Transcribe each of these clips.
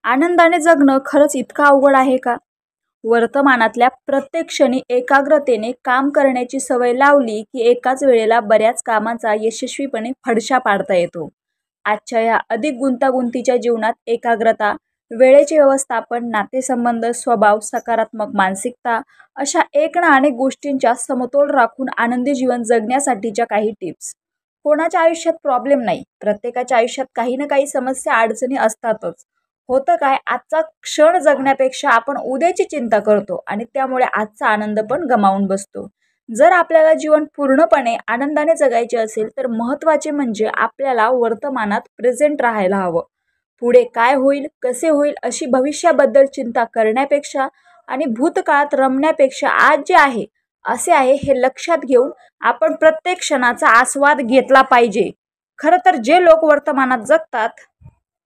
आनंदाने जगणं खरंच इतकं अवघड आहे का? वर्तमानातल्या प्रत्येक क्षणी एकाग्रतेने काम करण्याची सवय लावली की एकाच वेळेला बऱ्याच कामांचा यशस्वीपणे फडशा पाडता येतो. आजच्या या अधिक गुंतागुंतीच्या जीवनात एकाग्रता, वेळेचे व्यवस्थापन, नातेसंबंध, स्वभाव, सकारात्मक मानसिकता अशा एक ना अनेक गोष्टींचा समतोल राखून आनंदी जीवन जगण्यासाठीच्या काही टिप्स. कोणाच्या आयुष्यात प्रॉब्लेम नाही, प्रत्येकाच्या आयुष्यात काही ना काही समस्या अडचणी असतातच. होतं काय, आजचा क्षण जगण्यापेक्षा आपण उद्याची चिंता करतो आणि त्यामुळे आजचा आनंद पण गमावून बसतो. जर आपल्याला जीवन पूर्णपणे आनंदाने जगायचे असेल तर महत्त्वाचे म्हणजे आपल्याला वर्तमानात प्रेझेंट राहायला हवं. पुढे काय होईल, कसे होईल अशी भविष्याबद्दल चिंता करण्यापेक्षा आणि भूतकाळात रमण्यापेक्षा आज जे आहे असे आहे हे लक्षात घेऊन आपण प्रत्येक क्षणाचा आस्वाद घेतला पाहिजे. खरं तर जे लोक वर्तमानात जगतात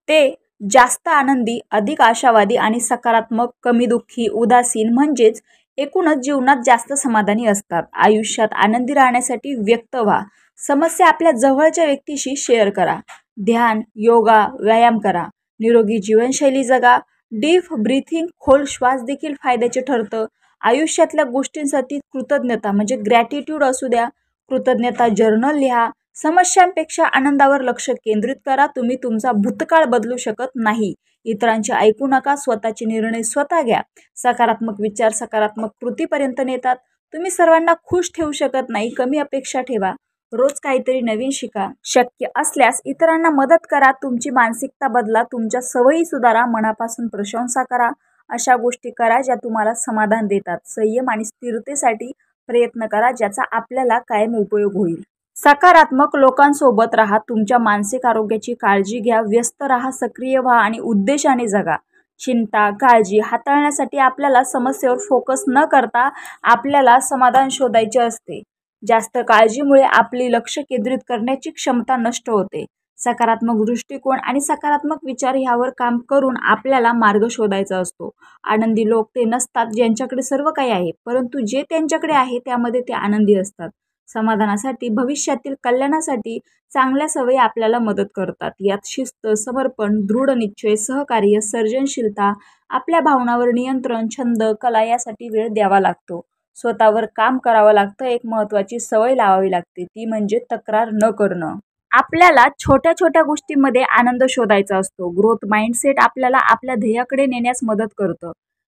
ते जास्त आनंदी, अधिक आशावादी आणि सकारात्मक, कमी दुःखी, उदासीन म्हणजेच एकूणच जीवनात जास्त समाधानी असतात. आयुष्यात आनंदी राहण्यासाठी व्यक्त व्हा. समस्या आपल्या जवळच्या व्यक्तीशी शेअर करा. ध्यान, योगा, व्यायाम करा. निरोगी जीवनशैली जगा. डीप ब्रीथिंग, खोल श्वास देखील फायद्याचे ठरतं. आयुष्यातल्या गोष्टींसाठी कृतज्ञता म्हणजे ग्रॅटिट्यूड असू द्या. कृतज्ञता जर्नल लिहा. समस्यांपेक्षा आनंदावर लक्ष केंद्रित करा. तुम्ही तुमचा भूतकाळ बदलू शकत नाही. इतरांचे ऐकू नका. स्वतःचे निर्णय स्वतः घ्या. सकारात्मक विचार सकारात्मक कृतीपर्यंत नेतात. तुम्ही सर्वांना खुश ठेवू शकत नाही. कमी अपेक्षा ठेवा. रोज काहीतरी नवीन शिका. शक्य असल्यास इतरांना मदत करा. तुमची मानसिकता बदला. तुमच्या सवयी सुधारा. मनापासून प्रशंसा करा. अशा गोष्टी करा ज्या तुम्हाला समाधान देतात. संयम आणि स्थिरतेसाठी प्रयत्न करा ज्याचा आपल्याला कायम उपयोग होईल. सकारात्मक लोकांसोबत राहा. तुमच्या मानसिक आरोग्याची काळजी घ्या. व्यस्त राहा, सक्रिय व्हा आणि उद्देशाने जगा. चिंता, काळजी हाताळण्यासाठी आपल्याला समस्येवर फोकस न करता आपल्याला समाधान शोधायचे असते. जास्त काळजीमुळे आपली लक्ष केंद्रित करण्याची क्षमता नष्ट होते. सकारात्मक दृष्टिकोन आणि सकारात्मक विचार ह्यावर काम करून आपल्याला मार्ग शोधायचा असतो. आनंदी लोक ते नसतात ज्यांच्याकडे सर्व काही आहे, परंतु जे त्यांच्याकडे आहे त्यामध्ये ते आनंदी असतात. समाधानासाठी, भविष्यातील कल्याणासाठी चांगल्या सवयी आपल्याला मदत करतात. यात शिस्त, समर्पण, दृढ निश्चय, सहकार्य, सर्जनशीलता, आपल्या भावनावर नियंत्रण, छंद, कला यासाठी वेळ द्यावा लागतो. स्वतःवर काम करावं लागतं. एक महत्त्वाची सवय लावावी लागते, ती म्हणजे तक्रार न करणं. आपल्याला छोट्या छोट्या गोष्टींमध्ये आनंद शोधायचा असतो. ग्रोथ माइंडसेट आपल्याला आपल्या ध्येयाकडे नेण्यास मदत करतं.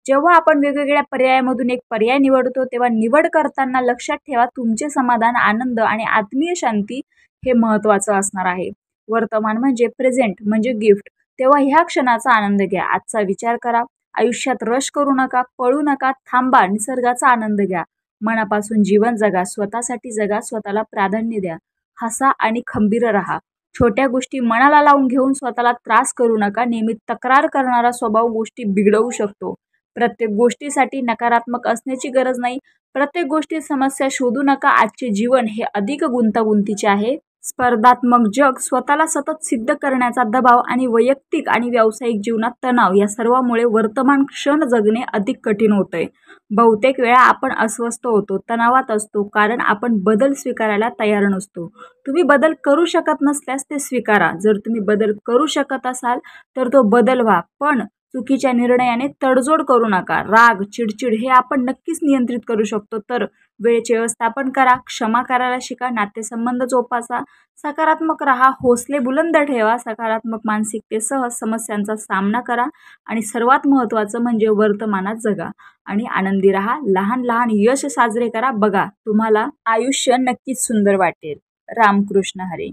जेव्हा आपण वेगवेगळ्या पर्यायामधून एक पर्याय निवडतो तेव्हा निवड करताना लक्षात ठेवा तुमचे समाधान, आनंद आणि आत्मीय शांती हे महत्त्वाचं असणार आहे. वर्तमान म्हणजे प्रेझेंट म्हणजे गिफ्ट. तेव्हा ह्या क्षणाचा आनंद घ्या. आजचा विचार करा. आयुष्यात रश करू नका, पळू नका, थांबा. निसर्गाचा आनंद घ्या. मनापासून जीवन जगा. स्वतःसाठी जगा. स्वतःला प्राधान्य द्या. हसा आणि खंबीर राहा. छोट्या गोष्टी मनाला लावून घेऊन स्वतःला त्रास करू नका. नेहमी तक्रार करणारा स्वभाव गोष्टी बिघडवू शकतो. प्रत्येक गोष्टीसाठी नकारात्मक असण्याची गरज नाही. प्रत्येक गोष्टीत समस्या शोधू नका. आजचे जीवन हे अधिक गुंतागुंतीचे आहे. स्पर्धात्मक जग, स्वतःला सतत सिद्ध करण्याचा दबाव आणि वैयक्तिक आणि व्यावसायिक जीवनात तणाव या सर्वांमुळे वर्तमान क्षण जगणे अधिक कठीण होतंय. बहुतेक वेळा आपण अस्वस्थ होतो, तणावात असतो, कारण आपण बदल स्वीकारायला तयार नसतो. तुम्ही बदल करू शकत नसल्यास ते स्वीकारा. जर तुम्ही बदल करू शकत असाल तर तो बदल व्हा, पण चुकीच्या निर्णयाने तडजोड करू नका. राग, चिडचिड हे आपण नक्कीच नियंत्रित करू शकतो. तर वेळेचे व्यवस्थापन करा. क्षमा करायला शिका. नातेसंबंध जोपासा. सकारात्मक राहा. हौसले बुलंद ठेवा. सकारात्मक मानसिकतेसह समस्यांचा सामना करा आणि सर्वात महत्त्वाचं म्हणजे वर्तमानात जगा आणि आनंदी राहा. लहान लहान यश साजरे करा. बघा, तुम्हाला आयुष्य नक्कीच सुंदर वाटेल. रामकृष्ण हरी.